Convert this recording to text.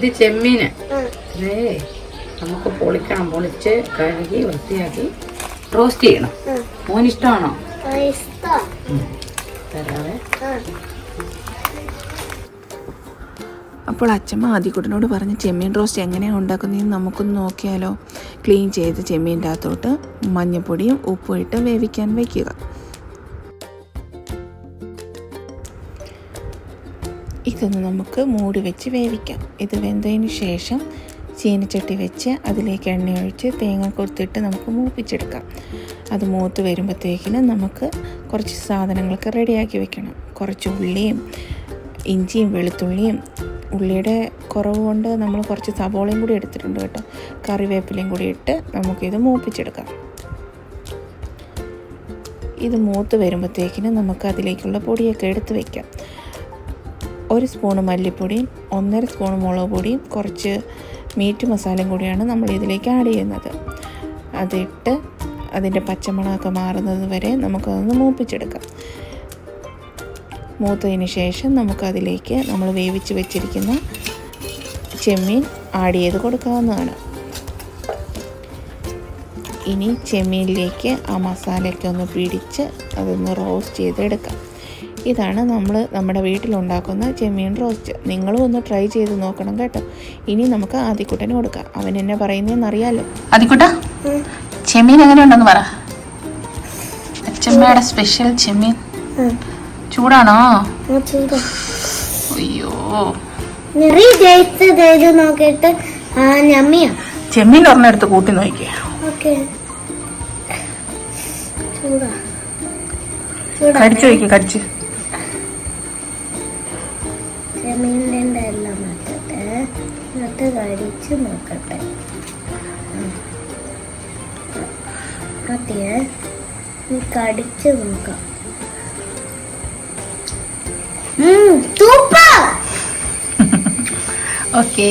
ഇത് ചെമ്മീന് നമുക്ക് പൊളിക്കണം. പൊളിച്ച് കഴുകി വൃത്തിയാക്കി റോസ്റ്റ് ചെയ്യണം. മോനിഷ്ടമാണോ? തരാവേ. അപ്പോൾ അച്ഛമ്മ ആദിക്കുട്ടനോട് പറഞ്ഞ് ചെമ്മീൻ റോസ്റ്റ് എങ്ങനെയാണ് ഉണ്ടാക്കുന്നതെന്ന് നമുക്കൊന്ന് നോക്കിയാലോ. ക്ലീൻ ചെയ്ത് ചെമ്മീൻ്റെ അകത്തോട്ട് മഞ്ഞൾപ്പൊടിയും ഉപ്പും ഇട്ട് വേവിക്കാൻ വയ്ക്കുക. ഇതൊന്ന് നമുക്ക് മൂടി വെച്ച് വേവിക്കാം. ഇത് വെന്തതിന് ശേഷം ചീനച്ചട്ടി വെച്ച് അതിലേക്ക് എണ്ണ ഒഴിച്ച് തേങ്ങ കൊത്തിട്ട് നമുക്ക് മൂപ്പിച്ചെടുക്കാം. അത് മൂത്ത് വരുമ്പോഴത്തേക്കിനും നമുക്ക് കുറച്ച് സാധനങ്ങളൊക്കെ റെഡിയാക്കി വെക്കണം. കുറച്ച് ഉള്ളിയും ഇഞ്ചിയും വെളുത്തുള്ളിയും, ഉള്ളിയുടെ കുറവ് കൊണ്ട് നമ്മൾ കുറച്ച് സവോളയും കൂടി എടുത്തിട്ടുണ്ട് കേട്ടോ. കറിവേപ്പിലയും കൂടി ഇട്ട് നമുക്കിത് മൂപ്പിച്ചെടുക്കാം. ഇത് മൂത്ത് വരുമ്പോഴത്തേക്കിനും നമുക്ക് അതിലേക്കുള്ള പൊടിയൊക്കെ എടുത്ത് വയ്ക്കാം. 1 സ്പൂണ് മല്ലിപ്പൊടിയും 1.5 സ്പൂണ് മുളക് പൊടിയും കുറച്ച് മീറ്റ് മസാലയും കൂടിയാണ് നമ്മൾ ഇതിലേക്ക് ആഡ് ചെയ്യുന്നത്. അതിട്ട് അതിൻ്റെ പച്ചമണമൊക്കെ മാറുന്നത് വരെ നമുക്കതൊന്ന് മൂപ്പിച്ചെടുക്കാം. മൂത്തതിന് ശേഷം നമുക്കതിലേക്ക് നമ്മൾ വേവിച്ച് വെച്ചിരിക്കുന്ന ചെമ്മീൻ ആഡ് ചെയ്ത് കൊടുക്കാവുന്നതാണ്. ഇനി ചെമ്മീനിലേക്ക് ആ മസാലയൊക്കെ ഒന്ന് പിടിച്ച് അതൊന്ന് റോസ്റ്റ് ചെയ്തെടുക്കാം. ഇതാണ് നമ്മൾ നമ്മുടെ വീട്ടിലുണ്ടാക്കുന്ന ചെമ്മീൻ റോസ്റ്റ്. നിങ്ങളും ഒന്ന് ട്രൈ ചെയ്ത് നോക്കണം കേട്ടോ. ഇനി നമുക്ക് ആദിക്കുട്ടന് കൊടുക്കാം. അവൻ എന്നെ പറയുന്നതെന്ന് അറിയാലോ. ആദിക്കുട്ട, ചെമ്മീൻ എങ്ങനെ ഉണ്ടെന്ന് പറ. അച്ഛമ്മയുടെ സ്പെഷ്യൽ ചെമ്മീൻ. ചൂടാണോ? അയ്യോ, ചെമ്മീൻ ഒരെണ്ണെടുത്ത് കൂട്ടി നോക്കിയ കടിച്ചു നോക്കി. കടിച്ച് ചെമ്മീൻ്റെ എല്ലാം നട്ടിട്ട് എന്നിട്ട് കടിച്ച് നോക്കട്ടെ. മതിയേ, കടിച്ച് നോക്കാം. സൂപ്പർ. ഓക്കേ.